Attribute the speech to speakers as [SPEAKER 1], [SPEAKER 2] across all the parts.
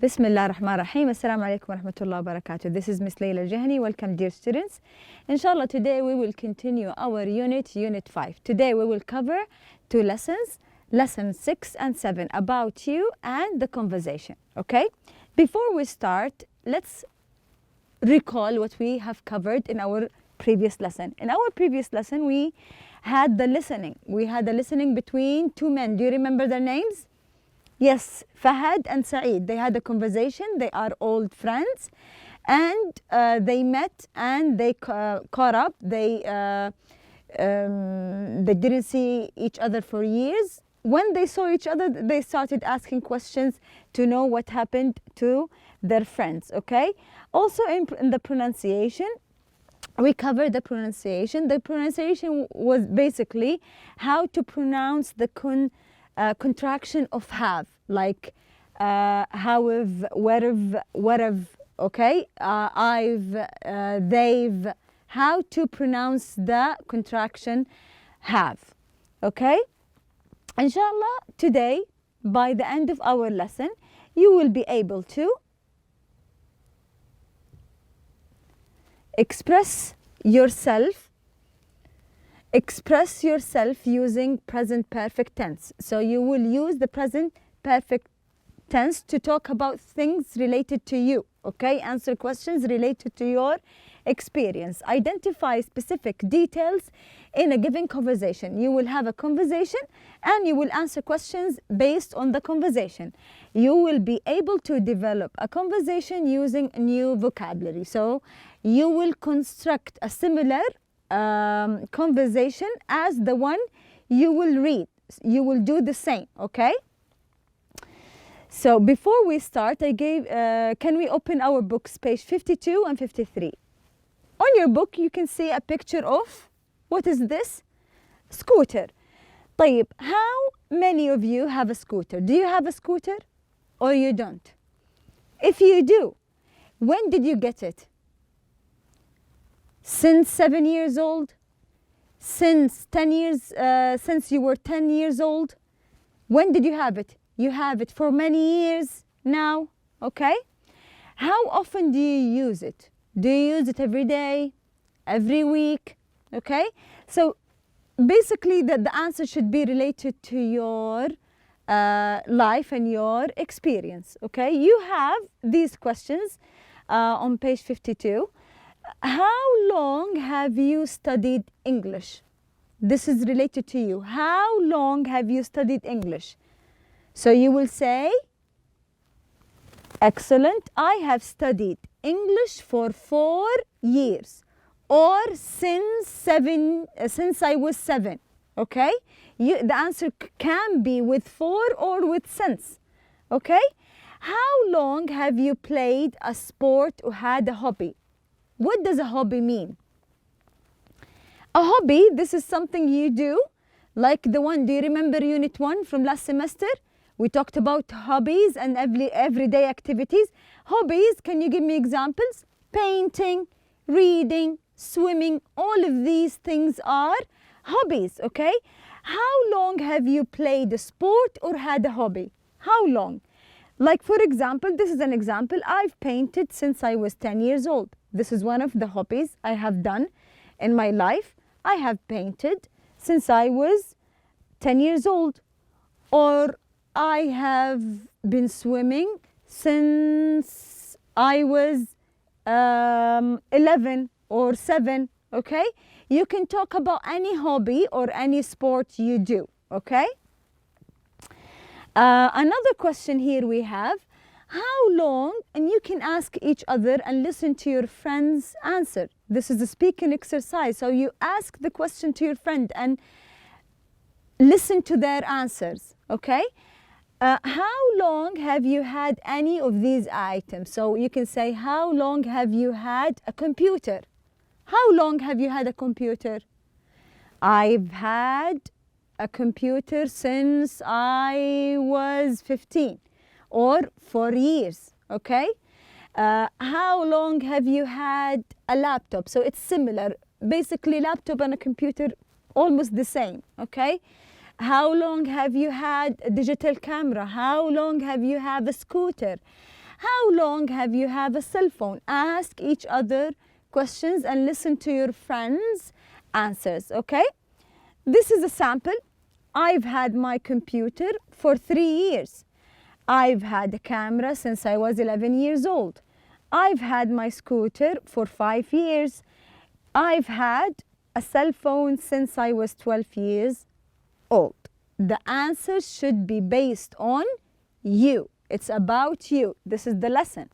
[SPEAKER 1] Bismillah ar-Rahman ar-Rahim. Assalamu alaikum wa rahmatullahi wa barakatuh. This is Miss Layla Jahani. Welcome, dear students. Inshallah, today we will continue our unit 5. Today we will cover two lessons, lesson 6 and 7, about you and the conversation. Okay? Before we start, let's recall what we have covered in our previous lesson. In our previous lesson, we had the listening. We had the listening between two men. Do you remember their names? Yes, Fahad and Saeed. They had a conversation. They are old friends, and they met and they caught up. They didn't see each other for years. When they saw each other, they started asking questions to know what happened to their friends. Okay. Also in the pronunciation, we covered the pronunciation. The pronunciation was basically how to pronounce the contraction of have, like howev, wherev, okay, I've, they've, how to pronounce the contraction have. Okay, inshallah, today by the end of our lesson you will be able to express yourself using present perfect tense. So you will use the present perfect tense to talk about things related to you, okay? Answer questions related to your experience. Identify specific details in a given conversation. You will have a conversation and you will answer questions based on the conversation. You will be able to develop a conversation using new vocabulary. So you will construct a similar conversation as the one you will read. You will do the same, okay? So before we start, can we open our books, page 52 and 53? On your book, you can see a picture of, what is this? Scooter. طيب, how many of you have a scooter? Do you have a scooter or you don't? If you do, when did you get it? Since 7 years old? Since 10 years, since you were 10 years old? When did you have it? You have it for many years now, okay? How often do you use it? Do you use it every day, every week, okay? So basically the answer should be related to your life and your experience, okay? You have these questions on page 52. How long have you studied English? This is related to you. How long have you studied English? So you will say, excellent, I have studied English for 4 years, or since I was 7, okay? The answer can be with 4 or with since, okay? How long have you played a sport or had a hobby? What does a hobby mean? A hobby, this is something you do, like the one, do you remember unit 1 from last semester? We talked about hobbies and everyday activities. Hobbies, can you give me examples? Painting, reading, swimming, all of these things are hobbies, okay? How long have you played a sport or had a hobby? How long? Like, for example, this is an example. I've painted since I was 10 years old. This is one of the hobbies I have done in my life. I have painted since I was 10 years old. Or I have been swimming since I was 11 or 7, okay? You can talk about any hobby or any sport you do, okay? Another question here we have, how long, and you can ask each other and listen to your friend's answer. This is a speaking exercise, so you ask the question to your friend and listen to their answers, okay? How long have you had any of these items? So you can say, how long have you had a computer? How long have you had a computer? I've had a computer since I was 15, or 4 years, okay? How long have you had a laptop? So it's similar. Basically, laptop and a computer, almost the same, okay? How long have you had a digital camera? How long have you had a scooter? How long have you had a cell phone? Ask each other questions and listen to your friends' answers, okay? This is a sample. I've had my computer for 3 years. I've had a camera since I was 11 years old. I've had my scooter for 5 years. I've had a cell phone since I was 12 years old. The answer should be based on you. It's about you. This is the lesson.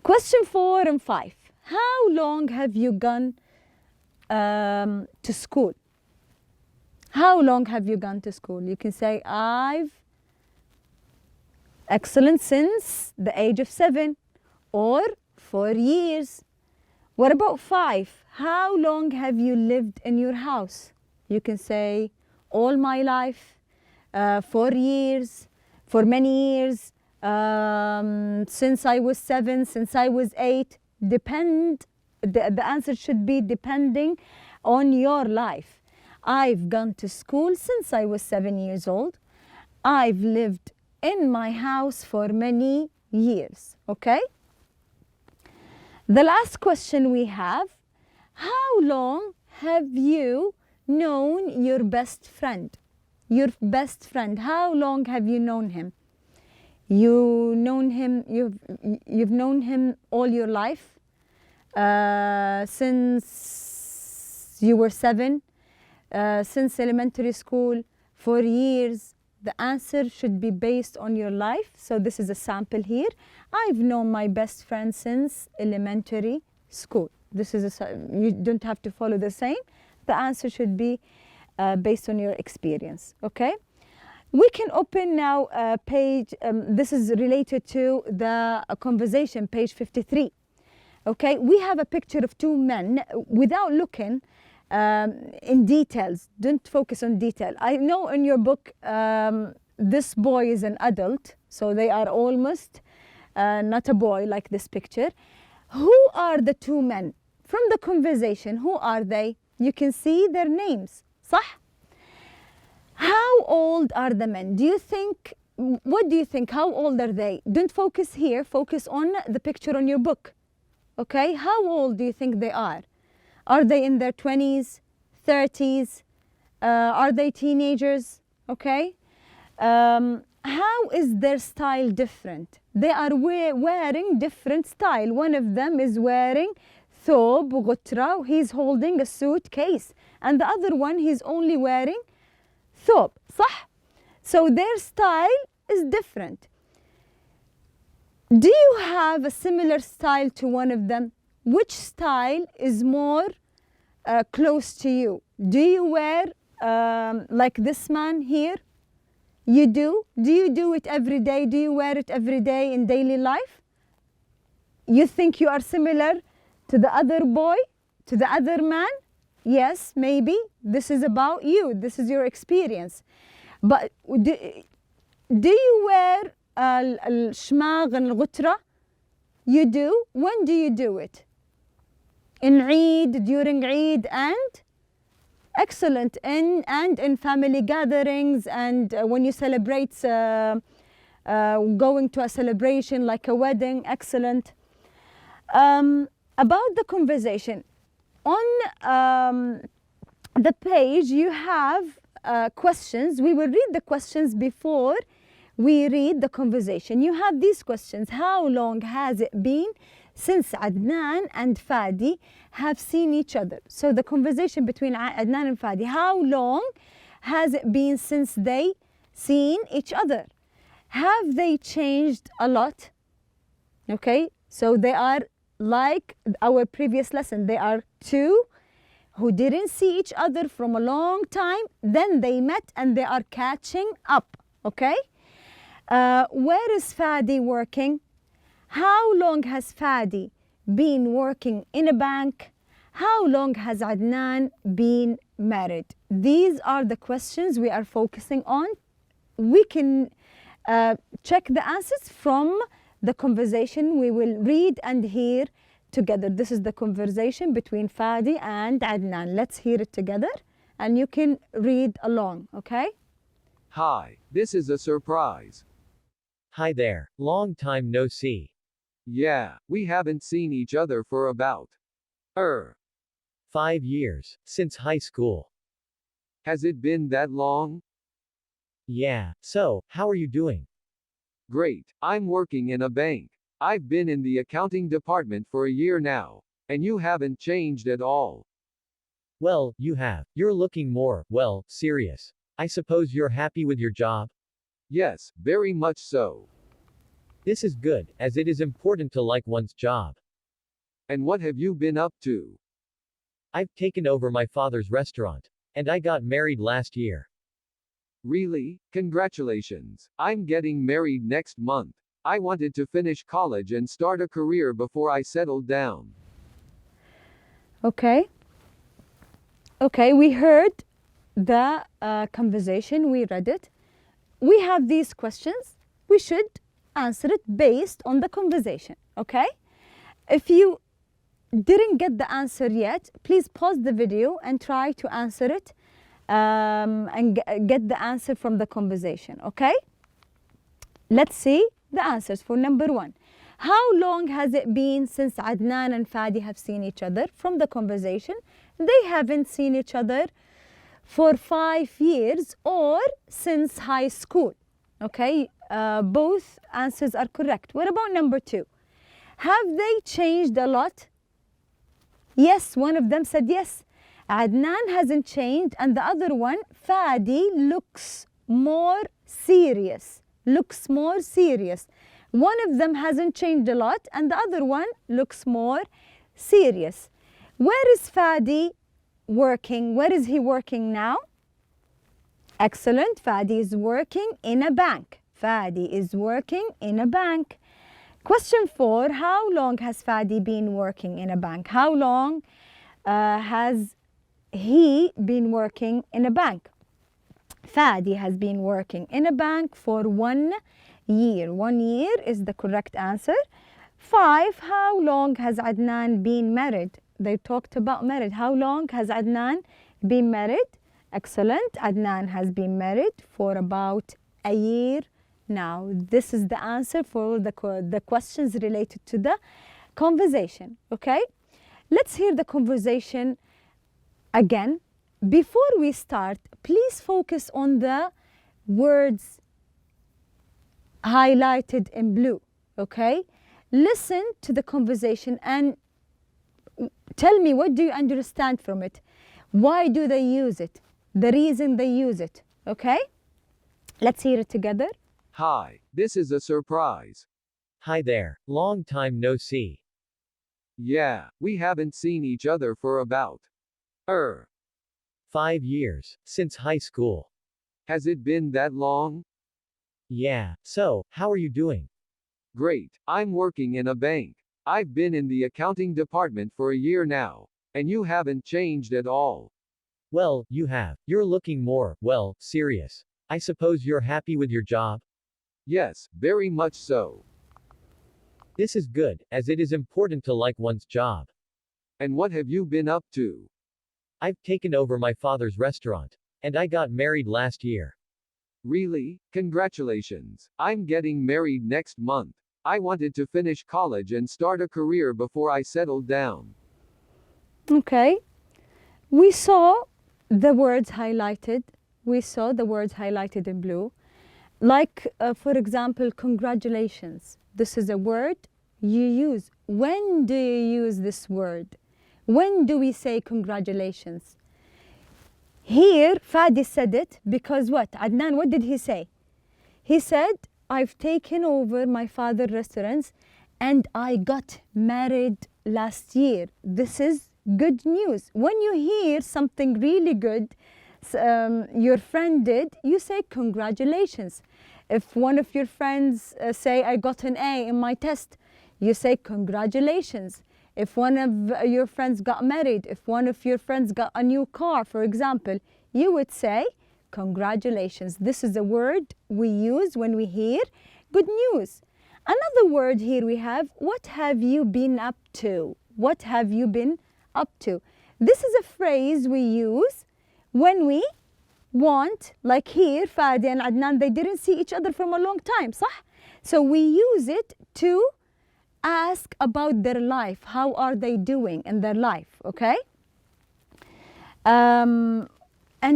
[SPEAKER 1] Question 4 and 5. How long have you gone to school? How long have you gone to school? You can say, excellent, since the age of 7 or 4 years. What about 5? How long have you lived in your house? You can say, all my life, 4 years, for many years, since I was 7, since I was 8. The answer should be depending on your life. I've gone to school since I was 7 years old. I've lived in my house for many years, okay? The last question we have, how long have you known your best friend? Your best friend, how long have you known him? You've known him all your life, since you were 7, since elementary school, 4 years. The answer should be based on your life. So this is a sample here. I've known my best friend since elementary school. This is you don't have to follow the same. The answer should be based on your experience, okay? We can open now a page, this is related to the conversation, page 53. Okay, we have a picture of 2 men without looking in details. Don't focus on detail. I know in your book this boy is an adult, so they are almost not a boy like this picture. Who are the 2 men? From the conversation, who are they? You can see their names, صح? How old are the men? Do you think, what do you think? How old are they? Don't focus here, focus on the picture on your book. Okay, how old do you think they are? Are they in their 20s, 30s? Are they teenagers? Okay. How is their style different? They are wearing different style. One of them is wearing ثوب غترة. He's holding a suitcase. And the other one, he's only wearing ثوب. صح? So their style is different. Do you have a similar style to one of them? Which style is more close to you? Do you wear like this man here? You do? Do you do it every day? Do you wear it every day in daily life? You think you are similar to the other boy, to the other man? Yes, maybe. This is about you. This is your experience. But do you wear الشماغ الغترة? You do? When do you do it? In Eid, during Eid, and excellent, in family gatherings, and when you celebrate, going to a celebration like a wedding, excellent. About the conversation, on the page you have questions. We will read the questions before we read the conversation. You have these questions. How long has it been since Adnan and Fadi have seen each other? So the conversation between Adnan and Fadi, how long has it been since they seen each other? Have they changed a lot? Okay, so they are like our previous lesson. They are 2 who didn't see each other from a long time. Then they met and they are catching up. Okay. Where is Fadi working? How long has Fadi been working in a bank? How long has Adnan been married? These are the questions we are focusing on. We can check the answers from the conversation we will read and hear together. This is the conversation between Fadi and Adnan. Let's hear it together and you can read along, okay?
[SPEAKER 2] Hi, this is a surprise. Hi there. Long time no see.
[SPEAKER 3] Yeah, we haven't seen each other for about
[SPEAKER 2] 5 years. Since high school.
[SPEAKER 3] has it been that long?
[SPEAKER 2] Yeah. So, how are you doing?
[SPEAKER 3] Great, I'm working in a bank. I've been in the accounting department for a year now. And you haven't changed at all.
[SPEAKER 2] Well, you have. You're looking more, well, serious. I suppose you're happy with your job?
[SPEAKER 3] Yes, very much so.
[SPEAKER 2] This is good, as it is important to like one's job.
[SPEAKER 3] And what have you been up to?
[SPEAKER 2] I've taken over my father's restaurant. And I got married last year.
[SPEAKER 3] Really? Congratulations. I'm getting married next month. I wanted to finish college and start a career before I settled down.
[SPEAKER 1] Okay. Okay, we heard the conversation, we read it. We have these questions. We should answer it based on the conversation, okay? If you didn't get the answer yet, please pause the video and try to answer it and get the answer from the conversation, okay? Let's see the answers for number 1. How long has it been since Adnan and Fadi have seen each other? From the conversation, they haven't seen each other for 5 years or since high school. Okay, both answers are correct. What about number 2? Have they changed a lot? Yes, one of them said yes. Adnan hasn't changed, and the other one, Fadi, looks more serious. Looks more serious. One of them hasn't changed a lot, and the other one looks more serious. Where is Fadi working? Where is he working now? Excellent. Fadi is working in a bank. Fadi is working in a bank. Question 4. How long has Fadi been working in a bank? How long has he been working in a bank? Fadi has been working in a bank for 1 year. 1 year is the correct answer. 5. How long has Adnan been married? They talked about married. How long has Adnan been married? Excellent. Adnan has been married for about a year now. This is the answer for the questions related to the conversation. Okay? Let's hear the conversation again. Before we start, please focus on the words highlighted in blue. Okay? Listen to the conversation and tell me, what do you understand from it? Why do they use it? The reason they use it. Okay? Let's hear it together.
[SPEAKER 3] Hi, this is a surprise.
[SPEAKER 2] Hi there. Long time no see.
[SPEAKER 3] Yeah, we haven't seen each other for about
[SPEAKER 2] 5 years. Since high school.
[SPEAKER 3] has it been that long?
[SPEAKER 2] Yeah. So, how are you doing?
[SPEAKER 3] Great, I'm working in a bank. I've been in the accounting department for a year now. And you haven't changed at all.
[SPEAKER 2] Well, you have. You're looking more, well, serious. I suppose you're happy with your job?
[SPEAKER 3] Yes, very much so.
[SPEAKER 2] This is good, as it is important to like one's job.
[SPEAKER 3] And what have you been up to?
[SPEAKER 2] I've taken over my father's restaurant. And I got married last year.
[SPEAKER 3] Really? Congratulations. I'm getting married next month. I wanted to finish college and start a career before I settled down.
[SPEAKER 1] Okay. We saw the words highlighted. We saw the words highlighted in blue. Like, for example, congratulations. This is a word you use. When do you use this word? When do we say congratulations? Here, Fadi said it because what? Adnan, what did he say? He said, I've taken over my father's restaurants and I got married last year. This is good news. When you hear something really good your friend did, you say congratulations. If one of your friends say, I got an A in my test, you say congratulations. If one of your friends got married, if one of your friends got a new car, for example, you would say congratulations. This is a word we use when we hear good news. Another word here we have, what have you been up to? What have you been up to? This is a phrase we use when we want, like here, Fadi and Adnan, they didn't see each other from a long time, صح? So we use it to ask about their life. How are they doing in their life, okay? And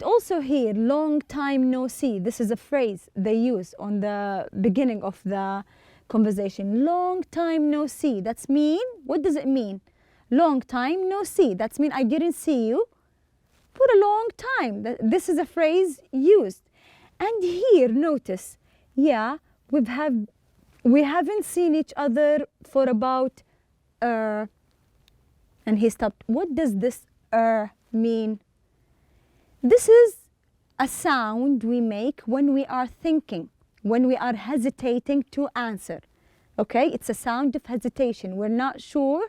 [SPEAKER 1] also here, long time no see. This is a phrase they use on the beginning of the conversation. Long time no see. That's mean, what does it mean? Long time no see. That's mean I didn't see you for a long time. This is a phrase used. And here, notice, yeah, we haven't seen each other for about, and he stopped. What does this mean? This is a sound we make when we are thinking, when we are hesitating to answer. Okay, it's a sound of hesitation. We're not sure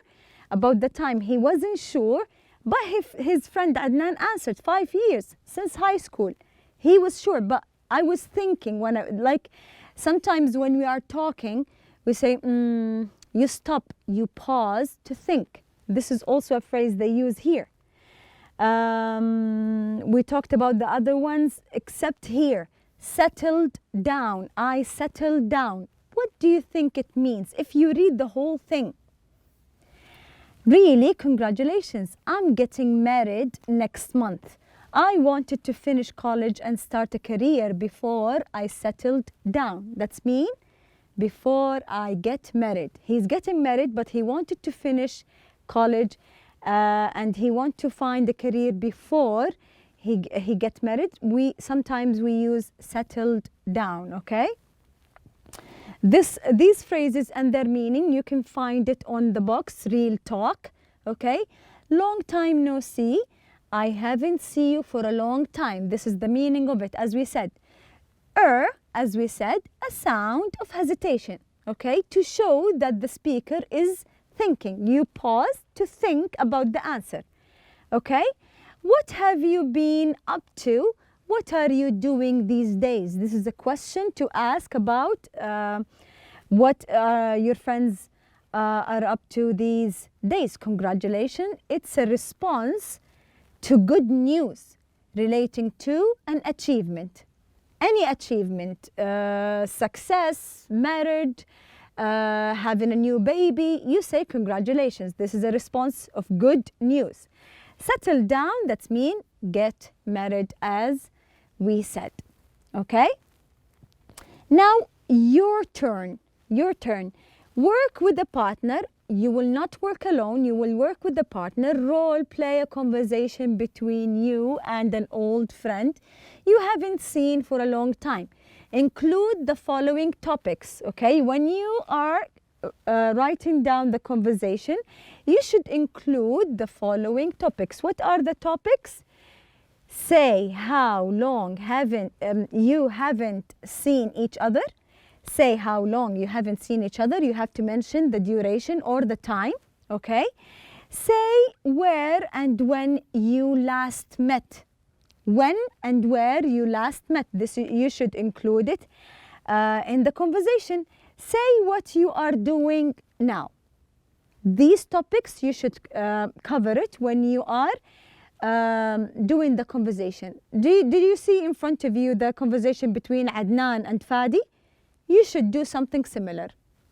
[SPEAKER 1] about the time. He wasn't sure, but his friend Adnan answered 5 years since high school. He was sure, but I was thinking like sometimes when we are talking, we say, you stop, you pause to think. This is also a phrase they use here. We talked about the other ones, except here. Settled down. I settled down. What do you think it means if you read the whole thing? Really, congratulations. I'm getting married next month. I wanted to finish college and start a career before I settled down. That's mean before I get married. He's getting married, but he wanted to finish college and he want to find a career before he get married. Sometimes we use settled down, okay? These phrases and their meaning, you can find it on the box, Real Talk, okay? Long time no see. I haven't seen you for a long time. This is the meaning of it, as we said. As we said, a sound of hesitation, okay? To show that the speaker is thinking. You pause to think about the answer, okay? What have you been up to? What are you doing these days? This is a question to ask about what your friends are up to these days. Congratulations. It's a response to good news relating to an achievement. Any achievement, success, married, having a new baby, you say congratulations. This is a response of good news. Settle down, that's mean get married, as we said. Okay? Now your turn. Work with a partner. You will not work alone. You will work with a partner. Role play a conversation between you and an old friend you haven't seen for a long time. Include the following topics, okay? When you are writing down the conversation, you should include the following topics. What are the topics? Say how long you haven't seen each other. Say how long you haven't seen each other. You have to mention the duration or the time, okay? Say where and when you last met. When and where you last met. This you should include it in the conversation. Say what you are doing now. These topics you should cover it when you are doing the conversation. Did you see in front of you the conversation between Adnan and Fadi? You should do something similar.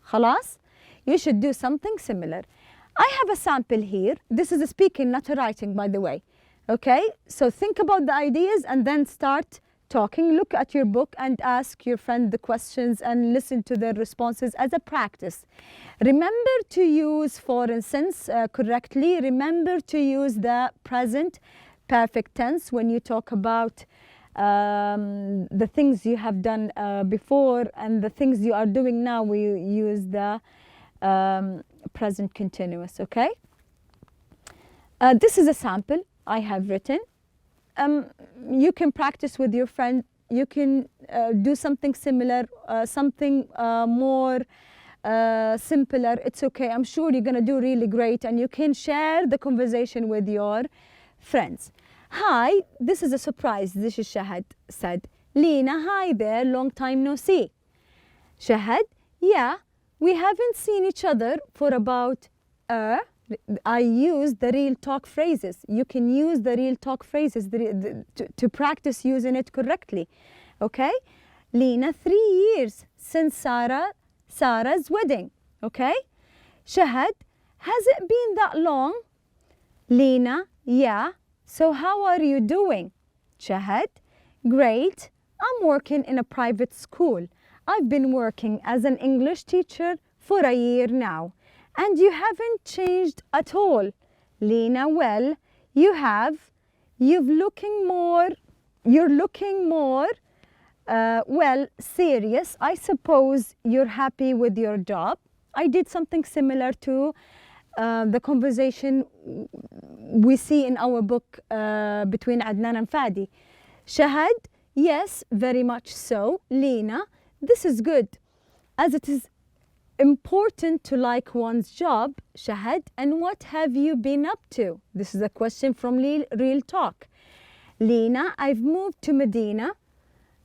[SPEAKER 1] خلاص? You should do something similar. I have a sample here. This is a speaking, not a writing, by the way. Okay? So think about the ideas and then start talking. Look at your book and ask your friend the questions and listen to their responses as a practice. Remember to use for instance correctly. Remember to use the present perfect tense when you talk about the things you have done before and the things you are doing now. We use the present continuous, okay? This is a sample I have written. You can practice with your friend. You can do something similar, something more simpler. It's okay. I'm sure you're going to do really great and you can share the conversation with your friends. Hi, this is a surprise. This is Shahad said. Lina, hi there. Long time no see. Shahad, yeah, we haven't seen each other for about I use the real talk phrases. You can use the real talk phrases to practice using it correctly. Okay? Lina, 3 years since Sarah Sarah's wedding. Okay? Shahad, has it been that long? Lena, yeah. So how are you doing? Shahad, great. I'm working in a private school. I've been working as an English teacher for a year now. And you haven't changed at all. Lena, well, you have. You're looking more, well, serious. I suppose you're happy with your job. I did something similar to the conversation we see in our book between Adnan and Fadi. Shahad, yes, very much so. Lena, this is good, as it is important to like one's job. Shahad, and what have you been up to? This is a question from Real Talk. Lena, I've moved to Medina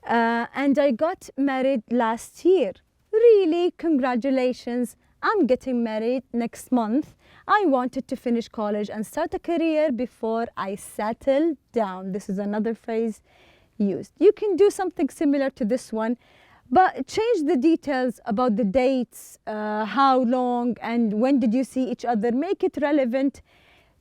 [SPEAKER 1] and I got married last year. Really, congratulations. I'm getting married next month. I wanted to finish college and start a career before I settle down. This is another phrase used. You can do something similar to this one, but change the details about the dates, how long, and when did you see each other. Make it relevant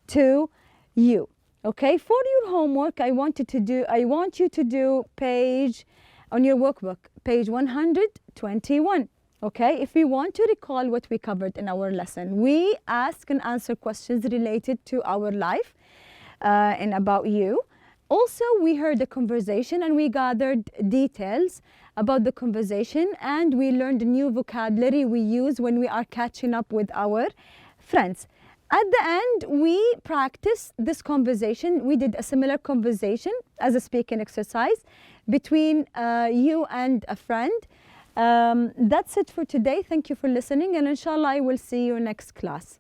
[SPEAKER 1] to you. Okay, for your homework, I want you to do page on your workbook, page 121. Okay, if we want to recall what we covered in our lesson, we ask and answer questions related to our life and about you. Also, we heard the conversation and we gathered details about the conversation, and we learned new vocabulary we use when we are catching up with our friends. At the end, we practiced this conversation. We did a similar conversation as a speaking exercise between you and a friend. That's it for today. Thank you for listening, and inshallah I will see you next class.